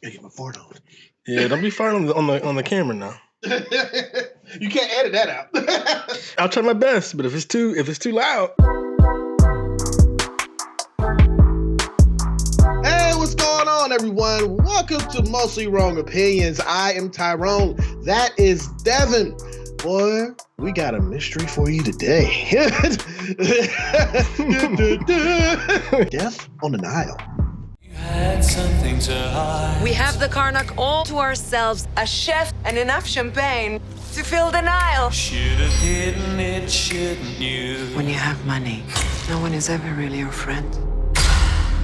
Gotta get my fart on. Yeah, don't be farting on the camera now. You can't edit that out. I'll try my best, but if it's too loud. Hey, what's going on, everyone? Welcome to Mostly Wrong Opinions. I am Tyrone. That is Devin. Boy, we got a mystery for you today. Death on the Nile. Had something to hide. We have the Karnak all to ourselves, a chef and enough champagne to fill the Nile. Should have hidden it, shouldn't you? When you have money, no one is ever really your friend.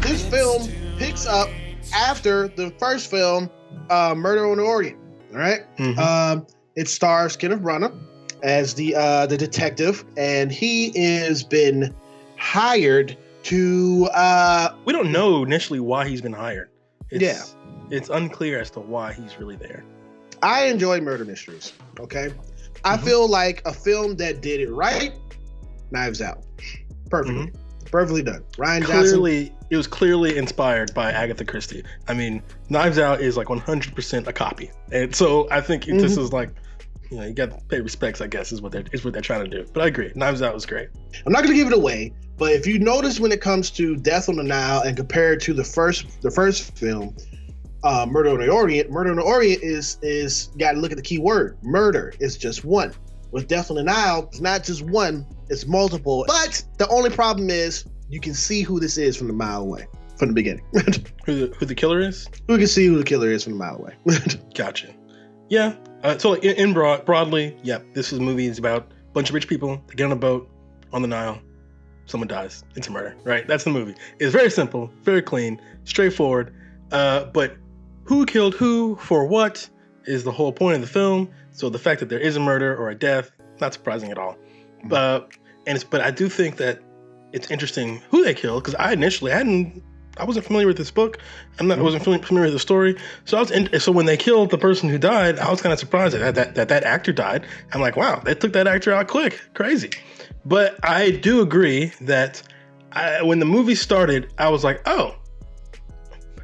This film picks up after the first film, Murder on the Orient. All right. Mm-hmm. It stars Kenneth Branagh as the detective, and he has been hired to. We don't know initially why he's been hired. It's unclear as to why he's really there. I enjoy murder mysteries. Okay, I feel like a film that did it right. Knives Out, perfectly, perfectly done. Ryan Johnson. It was clearly inspired by Agatha Christie. I mean, Knives Out is like 100% a copy, and so I think this is like, you know, you got to pay respects, I guess, is what they're trying to do. But I agree, Knives Out was great. I'm not going to give it away, but if you notice when it comes to Death on the Nile and compare it to the first film, Murder on the Orient is got to look at the key word. Murder is just one. With Death on the Nile, it's not just one, it's multiple. But the only problem is you can see who this is from a mile away, from the beginning. Who the killer is? Who can see who the killer is from a mile away. Gotcha. Yeah. So broadly, yeah, this movie is about a bunch of rich people. They get on a boat on the Nile. Someone dies. It's a murder, right? That's the movie. It's very simple, very clean, straightforward. But who killed who for what is the whole point of the film. So the fact that there is a murder or a death, not surprising at all. But I do think that it's interesting who they killed, because I wasn't familiar with this book. I wasn't familiar with the story. So so when they killed the person who died, I was kind of surprised that actor died. I'm like, wow, they took that actor out quick, crazy. But I do agree that when the movie started, I was like, oh,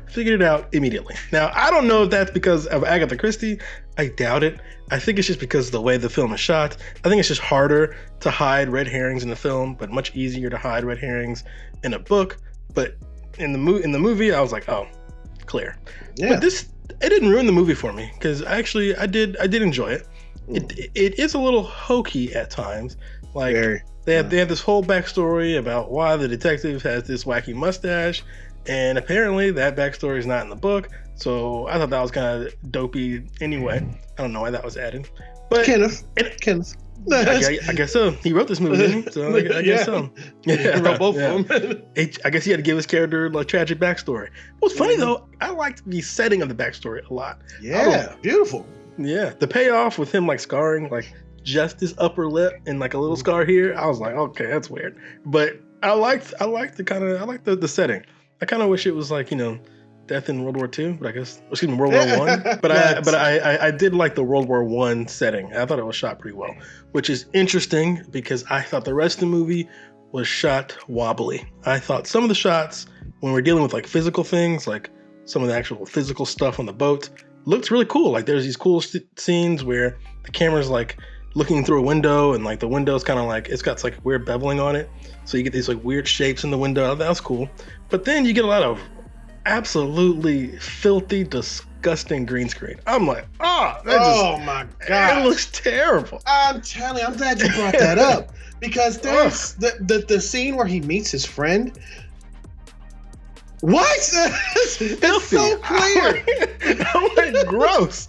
figured it out immediately. Now, I don't know if that's because of Agatha Christie. I doubt it. I think it's just because of the way the film is shot. I think it's just harder to hide red herrings in the film, but much easier to hide red herrings in a book. But in the movie, I was like, oh, clear. Yeah. But it didn't ruin the movie for me, because actually I did enjoy it. It is a little hokey at times. Like they have this whole backstory about why the detective has this wacky mustache, and apparently that backstory is not in the book. So I thought that was kind of dopey anyway. I don't know why that was added. But Kenneth. I guess so. He wrote this movie, didn't he? So I guess so. Yeah, he wrote both of them. I guess he had to give his character a tragic backstory. What's funny though, I liked the setting of the backstory a lot. Yeah, beautiful. Yeah, the payoff with him like scarring like just his upper lip and like a little scar here. I was like, okay, that's weird. But I liked the setting. I kind of wish it was like, you know, death in World War II, but World War One. But I did like the World War One setting. I thought it was shot pretty well, which is interesting because I thought the rest of the movie was shot wobbly. I thought some of the shots when we're dealing with like physical things, like some of the actual physical stuff on the boat, looked really cool. Like there's these cool scenes where the camera's like looking through a window and like the window's kind of like, it's got like weird beveling on it. So you get these like weird shapes in the window. That was cool. But then you get a lot of absolutely filthy, disgusting green screen. I'm like, my god, it looks terrible. I'm telling you, I'm glad you brought that up, because there's the scene where he meets his friend. What? It's so clear. I'm like, gross.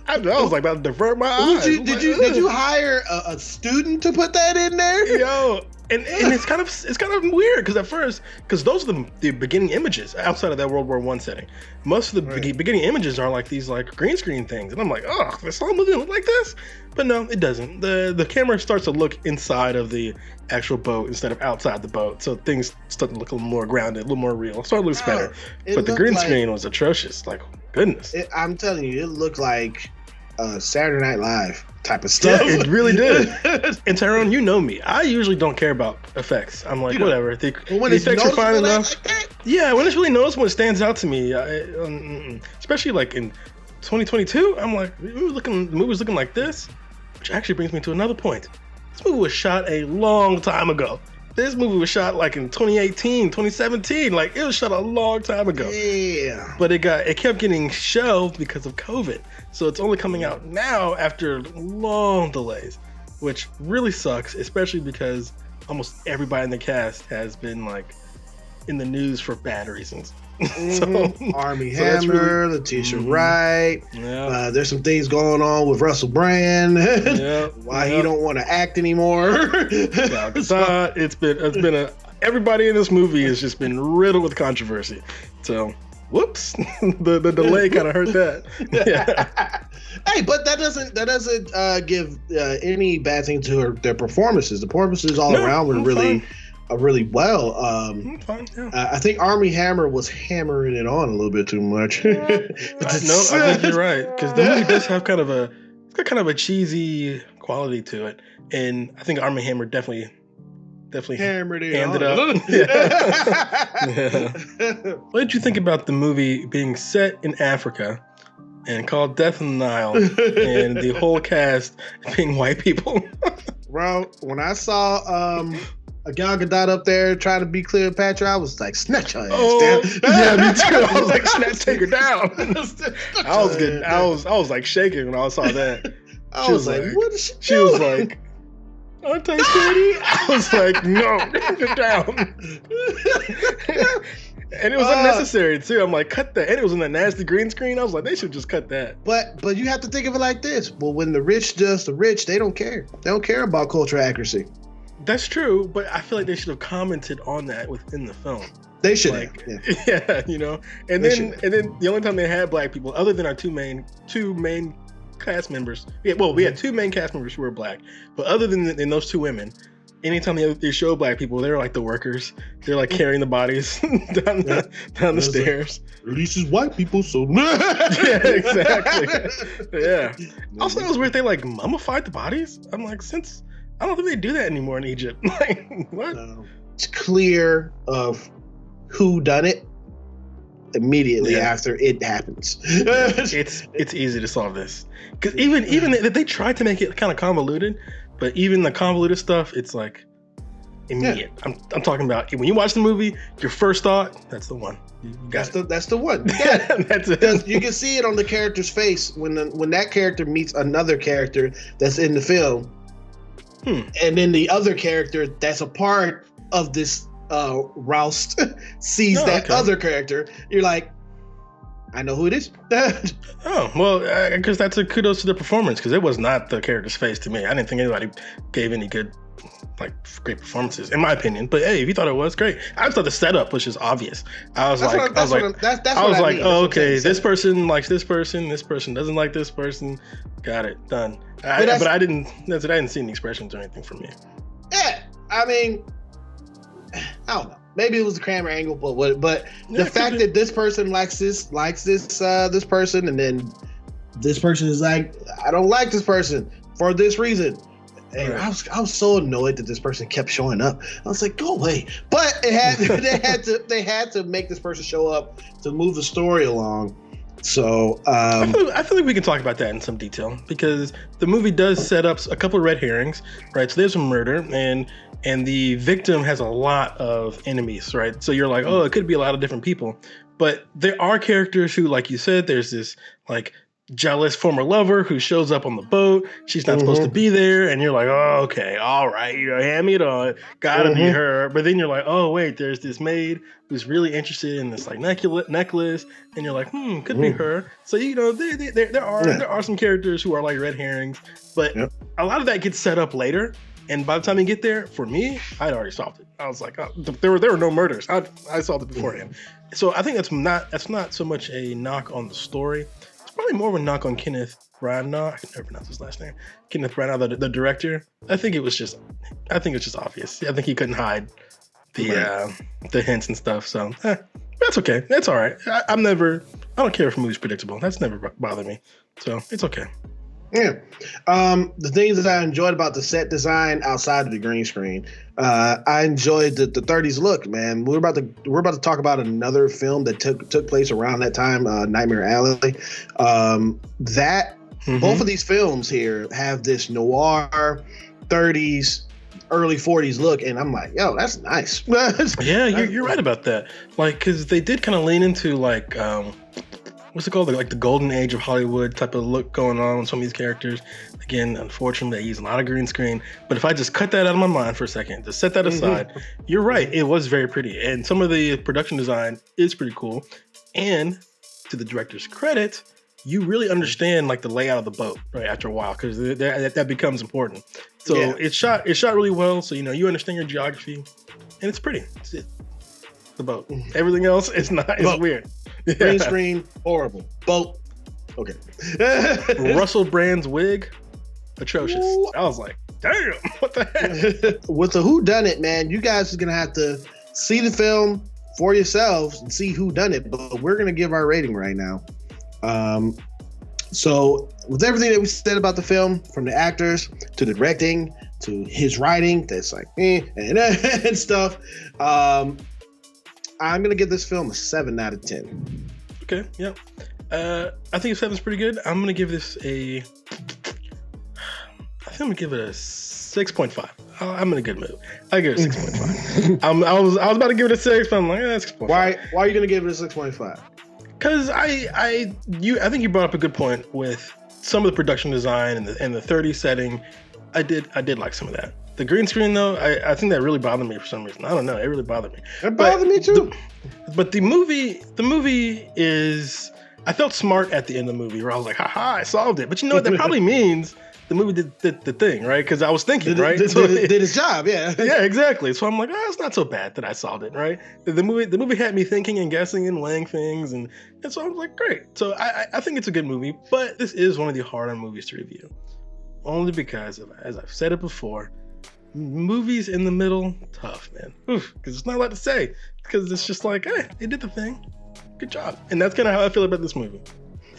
I was like about to divert my eyes. Did you hire a student to put that in there? Yo. And it's kind of weird because those are the beginning images outside of that World War I setting. Most of the beginning images are like these like green screen things, and I'm like, oh, this whole movie look like this? But no, it doesn't. The camera starts to look inside of the actual boat instead of outside the boat, so things start to look a little more grounded, a little more real. So it looks better. But the green screen was atrocious. Like, goodness. I'm telling you, it looked like Saturday Night Live type of stuff. Yeah, it really did. And Tyrone, you know me. I usually don't care about effects. I'm like, whatever. The effects are fine enough. Yeah, when it's really noticeable, it stands out to me. Especially like in 2022, I'm like, the movie's looking like this, which actually brings me to another point. This movie was shot a long time ago. This movie was shot like in 2018, 2017. Like it was shot a long time ago. Yeah. But it kept getting shelved because of COVID. So it's only coming out now after long delays, which really sucks, especially because almost everybody in the cast has been like in the news for bad reasons. Armie Hammer, really, Letitia Wright. Yeah. There's some things going on with Russell Brand. Why he don't want to act anymore. It's been everybody in this movie has just been riddled with controversy. So whoops, the delay kind of hurt that. Yeah. Hey, but that doesn't give any bad thing to their performances. The performances all around were really. Really well. Fine, yeah. I think Armie Hammer was hammering it on a little bit too much. No, I think you're right, because the movie does have kind of a cheesy quality to it, and I think Armie Hammer definitely hammered it up. Yeah. What did you think about the movie being set in Africa and called Death on the Nile, and the whole cast being white people? Bro, when I saw a Gal Gadot up there trying to be Cleopatra, I was like, snatch her ass down. Yeah, me too. I was like, take her down. I was like shaking when I saw that. I was like, what is she doing? Was like, aren't I pretty? I was like, no, get down. And it was unnecessary too. I'm like, cut that. And it was in that nasty green screen. I was like, they should just cut that. But you have to think of it like this. Well, when the rich does the rich, they don't care. They don't care about cultural accuracy. That's true, but I feel like they should have commented on that within the film. They should yeah, you know. And then the only time they had black people, other than our two main cast members, we had two main cast members who were black, but other than those two women, anytime they show black people, they're like the workers. They're like carrying the bodies down the stairs. Like, at least it's white people, so yeah, exactly. Yeah. Also, it was weird. They like mummified the bodies. I'm like, I don't think they do that anymore in Egypt. Like, what? It's clear of who done it immediately after it happens. It's easy to solve this, because even if they tried to make it kind of convoluted, but even the convoluted stuff, it's like immediate. Yeah. I'm talking about when you watch the movie, your first thought, that's the one. That's the one. That's it. You can see it on the character's face when that character meets another character that's in the film. And then the other character that's a part of this roust sees other character. You're like, I know who it is. Oh, well, because that's a kudos to the performance, because it was not the character's face to me. I didn't think anybody gave any great performances, in my opinion. But hey, if you thought it was great, I just thought the setup was just obvious. I was like, oh, okay, this person likes this person doesn't like this person. Got it, done. But I didn't see any expressions or anything from you. Yeah, I mean, I don't know. Maybe it was the camera angle, but the fact that this person likes this person, and then this person is like, I don't like this person for this reason. And I was so annoyed that this person kept showing up. I was like, go away. But they had to make this person show up to move the story along. So I feel like we can talk about that in some detail, because the movie does set up a couple of red herrings, right? So there's a murder, and the victim has a lot of enemies, right? So you're like, oh, it could be a lot of different people, but there are characters who, like you said, there's this like jealous former lover who shows up on the boat. She's not supposed to be there, and you're like, oh, okay, all right, hand me it on, gotta be her. But then you're like, oh wait, there's this maid who's really interested in this like necklace, and you're like, could be her. So there are some characters who are like red herrings, but a lot of that gets set up later. And by the time you get there, for me, I'd already solved it. I was like, oh, there were no murders. I solved it beforehand. So I think that's not so much a knock on the story. It's probably more of a knock on Kenneth Branagh. I can never pronounce his last name. Kenneth Branagh, the director. I think it's just obvious. I think he couldn't hide the hints and stuff. So that's okay. That's all right. I don't care if a movie's predictable. That's never bothered me. So it's okay. Yeah. The things that I enjoyed about the set design outside of the green screen, I enjoyed the 30s look, man. We're about to talk about another film that took place around that time, Nightmare Alley. Both of these films here have this noir 30s, early 40s look, and I'm like, yo, that's nice. Yeah, you're right about that. Like, because they did kind of lean into like what's it called? Like the golden age of Hollywood type of look going on with some of these characters. Again, unfortunately, they use a lot of green screen. But if I just cut that out of my mind for a second, just set that aside, you're right. It was very pretty. And some of the production design is pretty cool. And to the director's credit, you really understand like the layout of the boat right after a while, because that becomes important. So it's shot really well. So, you understand your geography, and it's pretty. It's the boat. Everything else is not. It's weird. Green screen, horrible. Boat, okay. Russell Brand's wig, atrocious. Ooh. I was like, damn, what the heck? With the whodunit, man, you guys are gonna have to see the film for yourselves and see who done it. But we're gonna give our rating right now. So with everything that we said about the film, from the actors to the directing to his writing, that's like and stuff. I'm gonna give this film a 7 out of 10. Okay, yeah. I think a 7's pretty good. I'm gonna give this I think I'm gonna give it a 6.5. I'm in a good mood. I give it a 6.5. I was about to give it a 6, but I'm like, 6.5. Why are you gonna give it a 6.5? Because I think you brought up a good point with some of the production design and the 30 setting. I did like some of that. The green screen though, I think that really bothered me for some reason. I don't know, it really bothered me. It bothered me too. But the movie is, I felt smart at the end of the movie where I was like, haha, I solved it. But you know what? That probably means the movie did the thing, right? Because I was thinking, right? Did his job, yeah. Yeah, exactly. So I'm like, it's not so bad that I solved it, right? The movie had me thinking and guessing and weighing things, and so I was like, great. So I think it's a good movie, but this is one of the harder movies to review. Only because, as I've said it before, movies in the middle, tough, man. Because there's not a lot to say. Because it's just like, they did the thing. Good job. And that's kind of how I feel about this movie.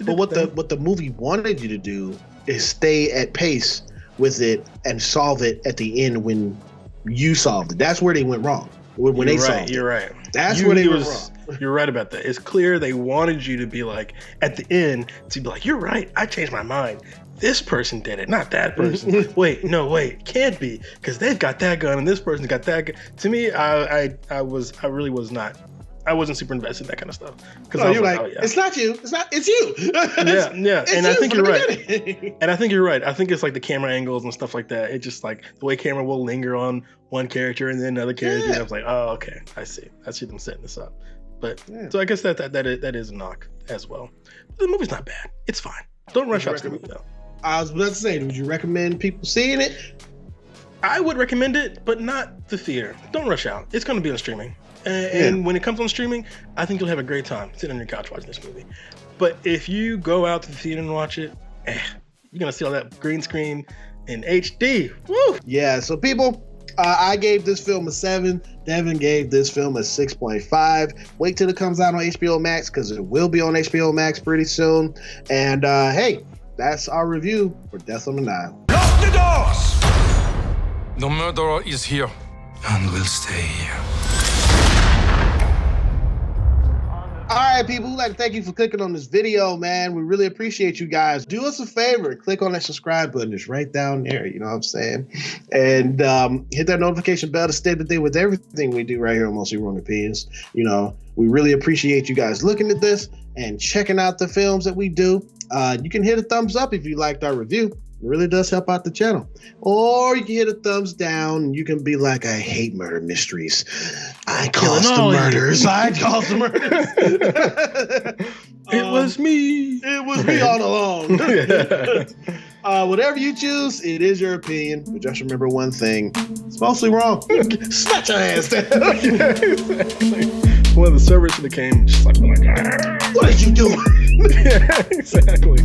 But what the movie wanted you to do is stay at pace with it and solve it at the end when you solved it. That's where they went wrong. When they solved it. You're right. That's where they went wrong. You're right about that. It's clear they wanted you to be like, at the end, to be like, you're right, I changed my mind. This person did it, not that person. wait, can't be, because they've got that gun and this person's got that gun. To me, I really was not. I wasn't super invested in that kind of stuff. Because you're like, it's not you, it's you. Yeah. And I think you're right. And I think you're right. I think it's like the camera angles and stuff like that. It's just like the way camera will linger on one character and then another character. I was like, oh, okay, I see them setting this up. But so I guess that is a knock as well. But the movie's not bad. It's fine. Don't rush out to the movie though. I was about to say, would you recommend people seeing it? I would recommend it, but not the theater. Don't rush out. It's going to be on streaming. And when it comes on streaming, I think you'll have a great time sitting on your couch watching this movie. But if you go out to the theater and watch it, you're going to see all that green screen in HD. Woo! Yeah, so people, I gave this film a 7. Devin gave this film a 6.5. Wait till it comes out on HBO Max, because it will be on HBO Max pretty soon. And hey, that's our review for Death on the Nile. Lock the doors! The murderer is here and will stay here. All right, people, we'd like to thank you for clicking on this video, man. We really appreciate you guys. Do us a favor, click on that subscribe button. It's right down there, you know what I'm saying? And hit that notification bell to stay up to date with everything we do right here on Mostly Wrong Opinions. You know, we really appreciate you guys looking at this and checking out the films that we do. You can hit a thumbs up if you liked our review. It really does help out the channel. Or you can hit a thumbs down and you can be like, I hate murder mysteries. I caused the murders. I caused the murders. It was me. It was me all along. Whatever you choose, it is your opinion. But just remember one thing. It's mostly wrong. Snatch your ass down. Exactly. One of the servers should have came just like, what are you doing? Yeah, exactly.